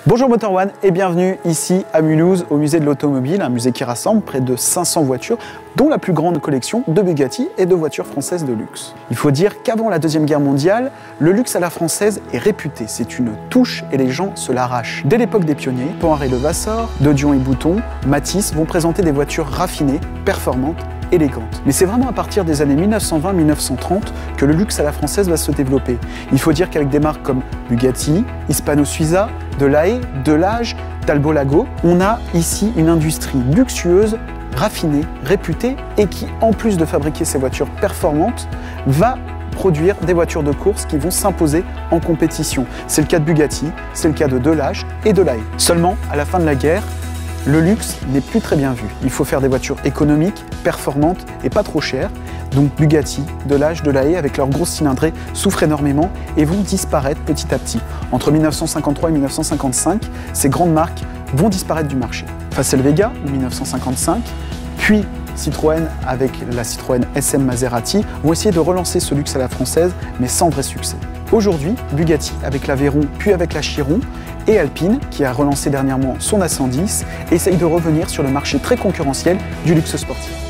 Bonjour Motor One et bienvenue ici à Mulhouse au musée de l'automobile, un musée qui rassemble près de 500 voitures, dont la plus grande collection de Bugatti et de voitures françaises de luxe. Il faut dire qu'avant la Deuxième Guerre mondiale, le luxe à la française est réputé. C'est une touche et les gens se l'arrachent. Dès l'époque des pionniers, Panhard et Levasseur, De Dion et Bouton, Matisse vont présenter des voitures raffinées, performantes, élégante. Mais c'est vraiment à partir des années 1920-1930 que le luxe à la française va se développer. Il faut dire qu'avec des marques comme Bugatti, Hispano-Suiza, Delahaye, Delage, Talbot Lago, on a ici une industrie luxueuse, raffinée, réputée et qui, en plus de fabriquer ces voitures performantes, va produire des voitures de course qui vont s'imposer en compétition. C'est le cas de Bugatti, c'est le cas de Delage et Delahaye. Seulement, à la fin de la guerre, le luxe n'est plus très bien vu. Il faut faire des voitures économiques, performantes et pas trop chères. Donc Bugatti, Delage, Delahaye, avec leurs grosses cylindrées, souffrent énormément et vont disparaître petit à petit. Entre 1953 et 1955, ces grandes marques vont disparaître du marché. Facel Vega en 1955, puis Citroën avec la Citroën SM Maserati vont essayer de relancer ce luxe à la française, mais sans vrai succès. Aujourd'hui, Bugatti avec l'Aveyron, puis avec la Chiron, et Alpine, qui a relancé dernièrement son A110, essaye de revenir sur le marché très concurrentiel du luxe sportif.